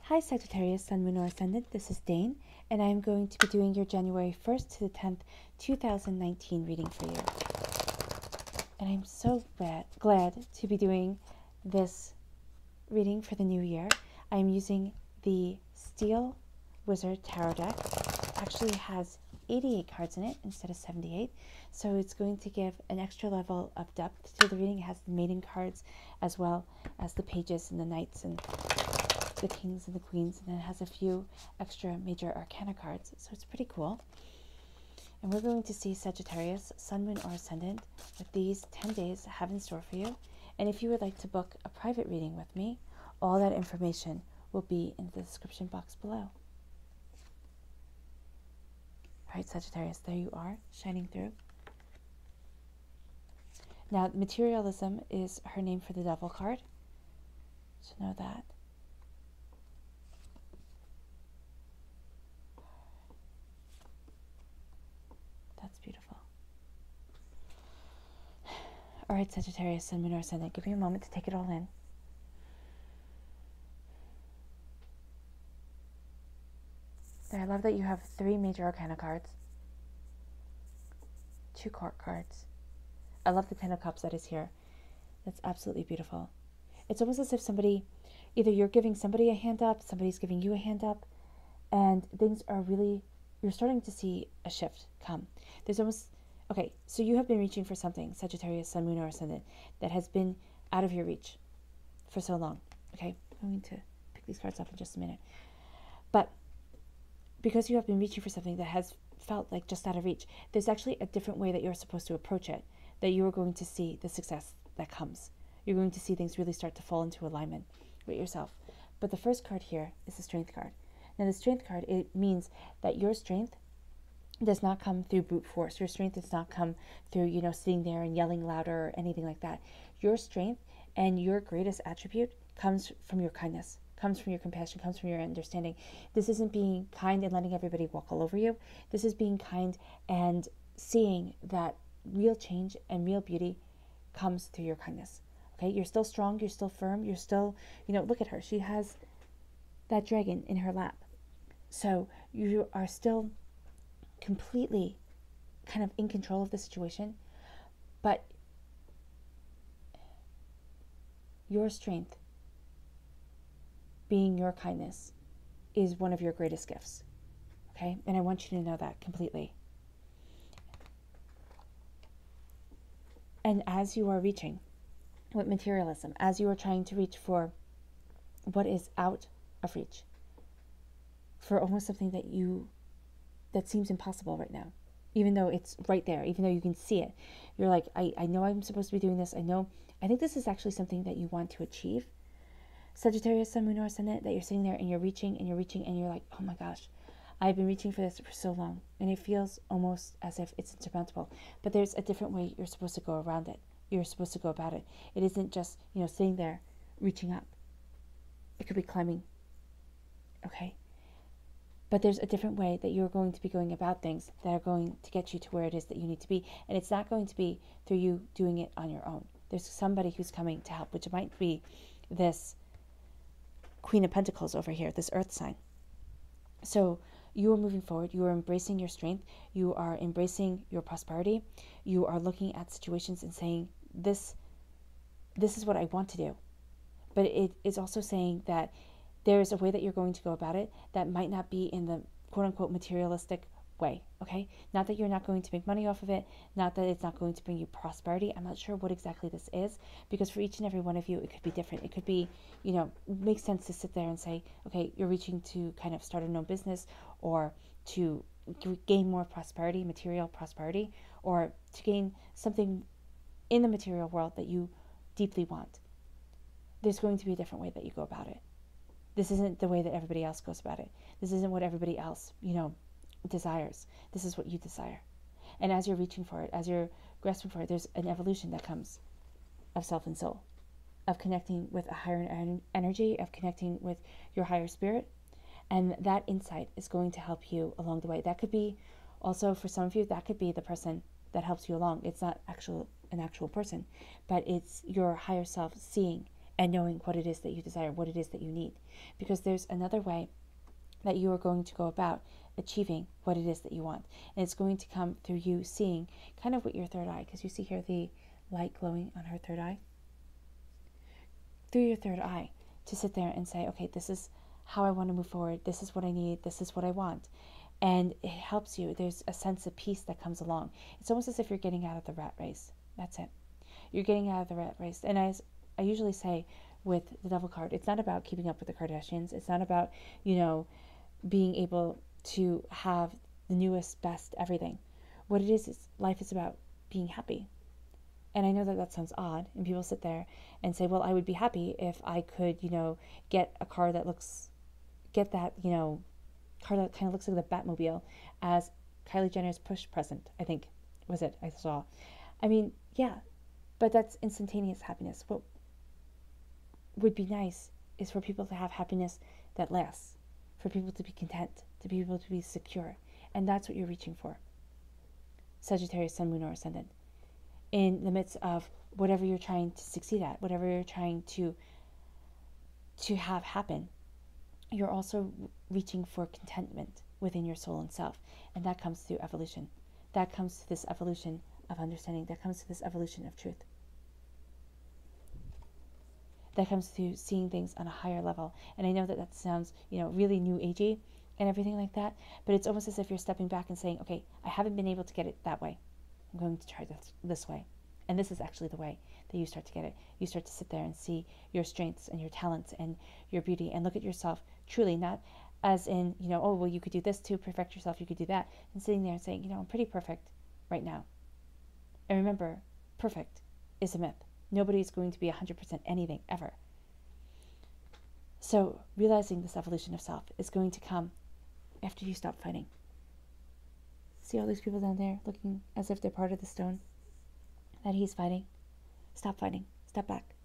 Hi Sagittarius, Sun, Moon, or Ascendant. This is Dane, and I am going to be doing your January 1st to the 10th, 2019 reading for you. And I'm so glad to be doing this reading for the new year. I'm using the Steel Wizard Tarot deck. It actually has 88 cards in it instead of 78, so it's going to give an extra level of depth to the reading. It has the maiden cards as well as the pages and the knights and the kings and the queens, and then it has a few extra major arcana cards, so it's pretty cool. And we're going to see Sagittarius, Sun, Moon, or Ascendant, what these 10 days have in store for you. And if you would like to book a private reading with me, all that information will be in the description box below. All right, Sagittarius, there you are, shining through. Now, materialism is her name for the Devil card, so know that. That's beautiful. All right, Sagittarius, Sun, Moon, or Ascendant, give me a moment to take it all in. I love that you have 3 major arcana cards, 2 court cards. I love the 10 of Cups that is here. That's absolutely beautiful. It's almost as if somebody, either you're giving somebody a hand up, somebody's giving you a hand up, and things are really, you're starting to see a shift come. There's almost, okay, so you have been reaching for something, Sagittarius, Sun, Moon, or Ascendant, that has been out of your reach for so long. Okay, I'm going to pick these cards up in just a minute. But because you have been reaching for something that has felt like just out of reach, there's actually a different way that you're supposed to approach it, that you are going to see the success that comes. You're going to see things really start to fall into alignment with yourself. But the first card here is the Strength card. Now the Strength card, it means that your strength does not come through brute force. Your strength does not come through, sitting there and yelling louder or anything like that. Your strength and your greatest attribute comes from your kindness, comes from your compassion, comes from your understanding. This isn't being kind and letting everybody walk all over you. This is being kind and seeing that real change and real beauty comes through your kindness. Okay, you're still strong, you're still firm, you're still, look at her. She has that dragon in her lap. So you are still completely kind of in control of the situation, but your strength, being your kindness, is one of your greatest gifts. Okay, and I want you to know that completely. And as you are reaching with materialism, as you are trying to reach for what is out of reach, for almost something that seems impossible right now, even though it's right there, even though you can see it, you're like, I know I'm supposed to be doing this. I think this is actually something that you want to achieve. Sagittarius, Sun, Moon, or Ascendant, that you're sitting there and you're reaching and you're reaching and you're like, oh my gosh, I've been reaching for this for so long, and it feels almost as if it's insurmountable. But there's a different way you're supposed to go around it. You're supposed to go about it. It isn't just, sitting there reaching up. It could be climbing. Okay? But there's a different way that you're going to be going about things that are going to get you to where it is that you need to be. And it's not going to be through you doing it on your own. There's somebody who's coming to help, which might be this Queen of Pentacles over here, this Earth sign. So you are moving forward. You are embracing your strength. You are embracing your prosperity. You are looking at situations and saying, this is what I want to do. But it is also saying that there is a way that you're going to go about it that might not be in the quote-unquote materialistic way, okay? Not that you're not going to make money off of it, not that it's not going to bring you prosperity. I'm not sure what exactly this is, because for each and every one of you, it could be different. It could be, makes sense to sit there and say, okay, you're reaching to kind of start a new business, or to gain more prosperity, material prosperity, or to gain something in the material world that you deeply want. There's going to be a different way that you go about it. This isn't the way that everybody else goes about it. This isn't what everybody else, desires. This is what you desire. And as you're reaching for it, as you're grasping for it, there's an evolution that comes of self and soul, of connecting with a higher energy, of connecting with your higher spirit. And that insight is going to help you along the way. That could be also, for some of you, that could be the person that helps you along. It's not an actual person, but it's your higher self seeing and knowing what it is that you desire, what it is that you need. Because there's another way that you are going to go about achieving what it is that you want. And it's going to come through you seeing kind of with your third eye, because you see here the light glowing on her third eye. Through your third eye, to sit there and say, okay, this is how I want to move forward. This is what I need. This is what I want. And it helps you. There's a sense of peace that comes along. It's almost as if you're getting out of the rat race. That's it. You're getting out of the rat race. And as I usually say with the Devil card, it's not about keeping up with the Kardashians. It's not about, being able to have the newest, best everything. What it is life is about being happy. And I know that sounds odd, and people sit there and say, well, I would be happy if I could, get a car that car that kind of looks like the Batmobile as Kylie Jenner's push present, I think was it I saw. I mean, yeah, but that's instantaneous happiness. What would be nice is for people to have happiness that lasts, for people to be content, to be able to be secure. And that's what you're reaching for. Sagittarius, Sun, Moon, or Ascendant. In the midst of whatever you're trying to succeed at, whatever you're trying to have happen, you're also reaching for contentment within your soul and self. And that comes through evolution. That comes to this evolution of understanding. That comes to this evolution of truth. That comes through seeing things on a higher level. And I know that sounds, really new agey and everything like that, but it's almost as if you're stepping back and saying, okay, I haven't been able to get it that way. I'm going to try this way. And this is actually the way that you start to get it. You start to sit there and see your strengths and your talents and your beauty and look at yourself truly, not as in, oh, well, you could do this to perfect yourself, you could do that. And sitting there and saying, I'm pretty perfect right now. And remember, perfect is a myth. Nobody's going to be 100% anything ever. So realizing this evolution of self is going to come after you stop fighting. See all these people down there looking as if they're part of the stone that he's fighting? Stop fighting. Step back.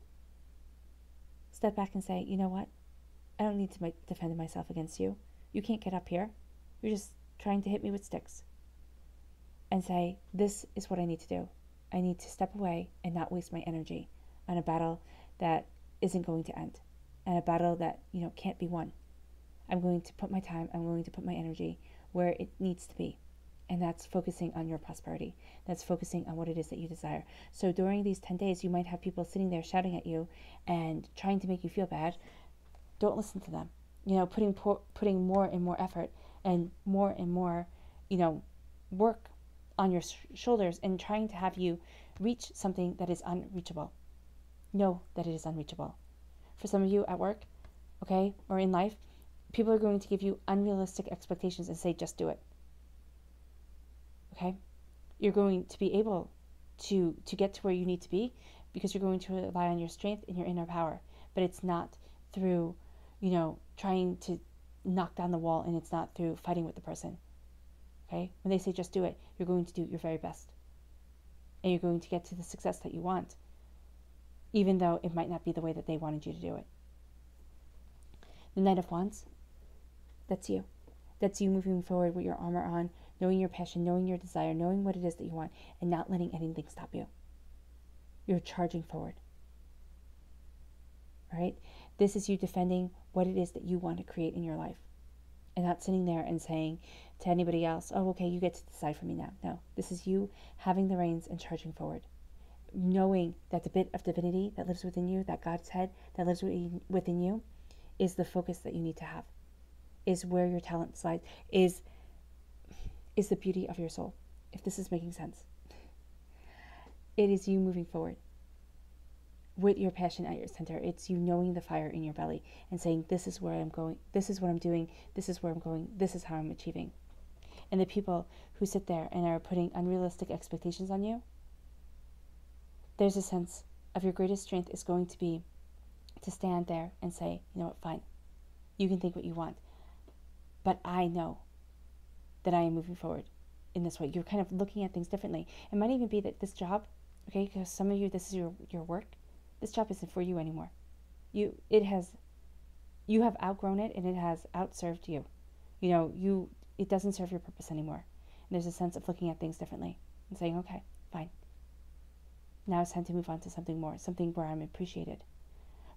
Step back and say, you know what? I don't need to defend myself against you. You can't get up here. You're just trying to hit me with sticks. And say, this is what I need to do. I need to step away and not waste my energy on a battle that isn't going to end. And a battle that, can't be won. I'm going to put my time, I'm going to put my energy where it needs to be. And that's focusing on your prosperity. That's focusing on what it is that you desire. So during these 10 days, you might have people sitting there shouting at you and trying to make you feel bad. Don't listen to them. Putting more and more effort and more, work on your shoulders and trying to have you reach something that is unreachable. Know that it is unreachable. For some of you at work, okay, or in life, people are going to give you unrealistic expectations and say, just do it. Okay? You're going to be able to get to where you need to be because you're going to rely on your strength and your inner power. But it's not through, trying to knock down the wall, and it's not through fighting with the person. Okay? When they say just do it, you're going to do your very best. And you're going to get to the success that you want, even though it might not be the way that they wanted you to do it. The Knight of Wands, that's you. That's you moving forward with your armor on, knowing your passion, knowing your desire, knowing what it is that you want, and not letting anything stop you. You're charging forward. All right? This is you defending what it is that you want to create in your life. And not sitting there and saying to anybody else, oh, okay, you get to decide for me now. No, this is you having the reins and charging forward. Knowing that the bit of divinity that lives within you, that God's head that lives within you, is the focus that you need to have. Is where your talent slides. Is the beauty of your soul, if this is making sense. It is you moving forward with your passion at your center. It's you knowing the fire in your belly and saying, this is where I'm going, this is what I'm doing, this is where I'm going, this is how I'm achieving. And the people who sit there and are putting unrealistic expectations on you, there's a sense of your greatest strength is going to be to stand there and say, you know what, fine, you can think what you want, but I know that I am moving forward in this way. You're kind of looking at things differently. It might even be that this job, okay, because some of you, this is your work, this job isn't for you anymore. You have outgrown it, and it has outserved you. It doesn't serve your purpose anymore. And there's a sense of looking at things differently and saying, okay, fine. Now it's time to move on to something more, something where I'm appreciated.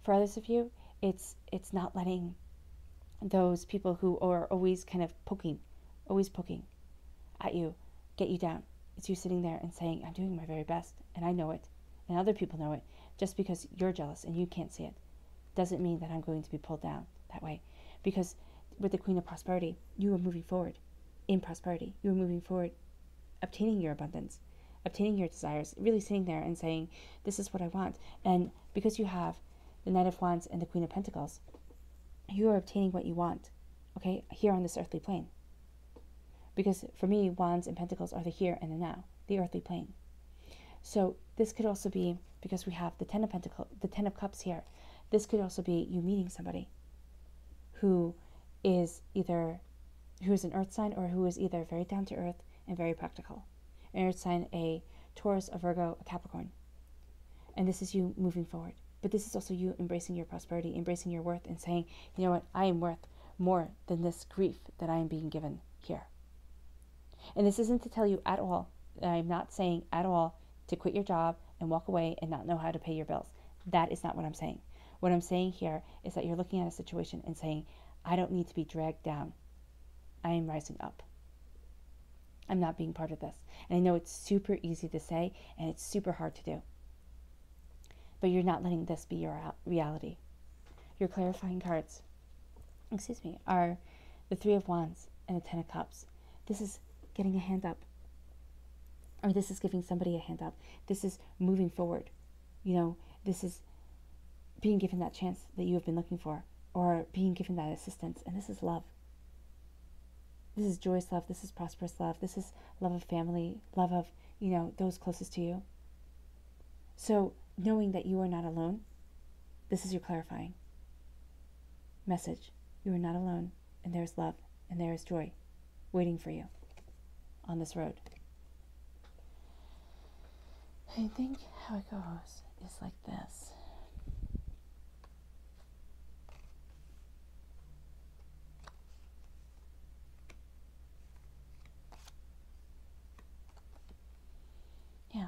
For others of you, it's not letting those people who are always kind of poking at you get you down. It's you sitting there and saying, I'm doing my very best, and I know it, and other people know it. Just because you're jealous and you can't see it doesn't mean that I'm going to be pulled down that way. Because with the Queen of Prosperity, you are moving forward in prosperity. You are moving forward, obtaining your abundance, obtaining your desires, really sitting there and saying, this is what I want. And because you have the Knight of Wands and the Queen of Pentacles, you are obtaining what you want, okay, here on this earthly plane. Because for me, Wands and Pentacles are the here and the now, the earthly plane. So this could also be, because we have the Ten of Pentacles, the Ten of Cups here, this could also be you meeting somebody who is an earth sign, or who is either very down to earth and very practical. An earth sign, a Taurus, a Virgo, a Capricorn. And this is you moving forward. But this is also you embracing your prosperity, embracing your worth, and saying, you know what, I am worth more than this grief that I am being given here. And this isn't to tell you at all, I'm not saying at all to quit your job and walk away and not know how to pay your bills. That is not what I'm saying. What I'm saying here is that you're looking at a situation and saying, I don't need to be dragged down. I am rising up. I'm not being part of this. And I know it's super easy to say, and it's super hard to do. But you're not letting this be your reality. Your clarifying cards, are the Three of Wands and the Ten of Cups. This is getting a hand up. Or this is giving somebody a hand up. This is moving forward. This is being given that chance that you have been looking for, or being given that assistance. And this is love. This is joyous love. This is prosperous love. This is love of family, love of, those closest to you. So knowing that you are not alone, this is your clarifying message. You are not alone, and there is love, and there is joy waiting for you on this road. I think how it goes is like this. Yeah.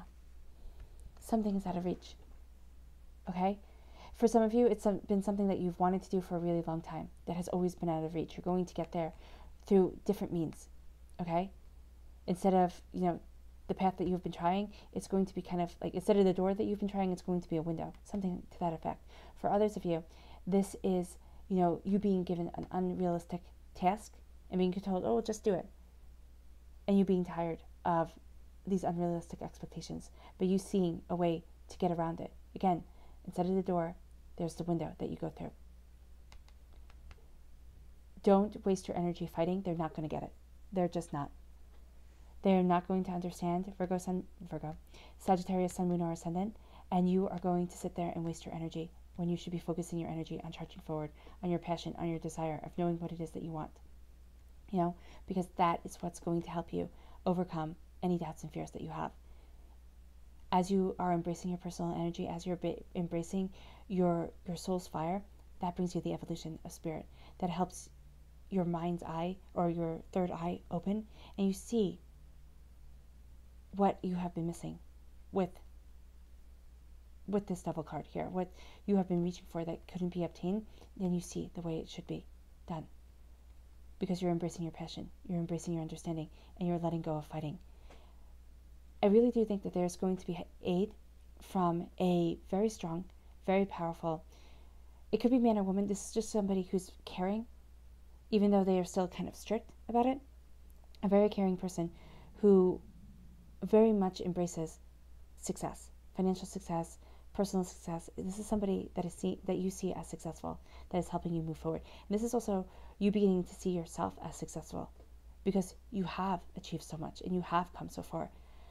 Something is out of reach. Okay? For some of you, it's been something that you've wanted to do for a really long time that has always been out of reach. You're going to get there through different means. Okay? Instead of, the path that you've been trying, it's going to be kind of like, instead of the door that you've been trying, it's going to be a window. Something to that effect. For others of you, this is, you being given an unrealistic task and being told, oh, just do it. And you being tired of these unrealistic expectations, but you seeing a way to get around it. Again, instead of the door, there's the window that you go through. Don't waste your energy fighting. They're not going to get it. They're just not. They're not going to understand Virgo, Sagittarius, Sun, Moon, or Ascendant, and you are going to sit there and waste your energy when you should be focusing your energy on charging forward, on your passion, on your desire of knowing what it is that you want. Because that is what's going to help you overcome any doubts and fears that you have. As you are embracing your personal energy, as you're embracing your soul's fire, that brings you the evolution of spirit. That helps your mind's eye, or your third eye, open, and you see what you have been missing with this double card here, what you have been reaching for that couldn't be obtained. Then you see the way it should be done, because you're embracing your passion, you're embracing your understanding, and you're letting go of fighting. I really do think that there's going to be aid from a very strong, very powerful, it could be man or woman. This is just somebody who's caring, even though they are still kind of strict about it. A very caring person who very much embraces success, financial success, personal success. This is somebody that you see as successful, that is helping you move forward. And this is also you beginning to see yourself as successful, because you have achieved so much and you have come so far.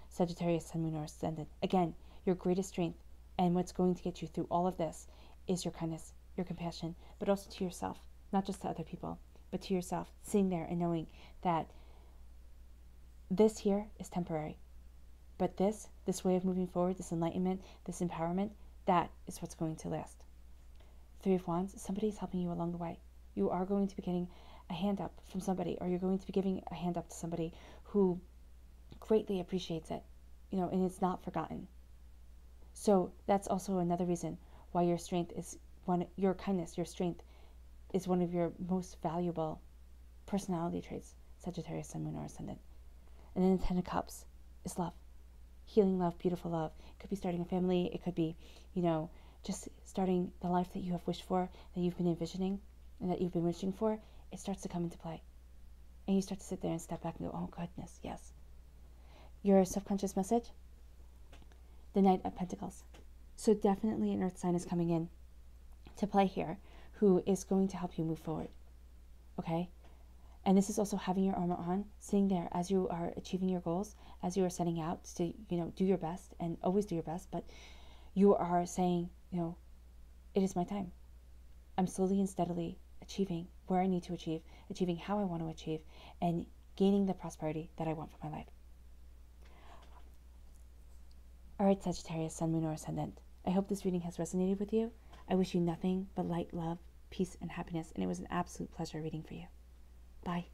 Sagittarius, Sun, Moon, or Ascendant. Again, your greatest strength and what's going to get you through all of this is your kindness, your compassion, but also to yourself, not just to other people, but to yourself, sitting there and knowing that this here is temporary. But this way of moving forward, this enlightenment, this empowerment, that is what's going to last. Three of Wands, somebody's helping you along the way. You are going to be getting a hand up from somebody, or you're going to be giving a hand up to somebody who greatly appreciates it, and it's not forgotten. So that's also another reason why your strength is your kindness, your strength is one of your most valuable personality traits, Sagittarius, Sun, Moon, or Ascendant. And then the Ten of Cups is love. Healing love, beautiful love. It could be starting a family. It could be, just starting the life that you have wished for, that you've been envisioning, and that you've been wishing for. It starts to come into play. And you start to sit there and step back and go, oh, goodness, yes. Your subconscious message, the Knight of Pentacles. So definitely an earth sign is coming in to play here who is going to help you move forward. Okay? And this is also having your armor on, sitting there as you are achieving your goals, as you are setting out to, do your best and always do your best, but you are saying, it is my time. I'm slowly and steadily achieving where I need to achieve, achieving how I want to achieve, and gaining the prosperity that I want for my life. All right, Sagittarius, Sun, Moon, or Ascendant. I hope this reading has resonated with you. I wish you nothing but light, love, peace, and happiness, and it was an absolute pleasure reading for you. Bye.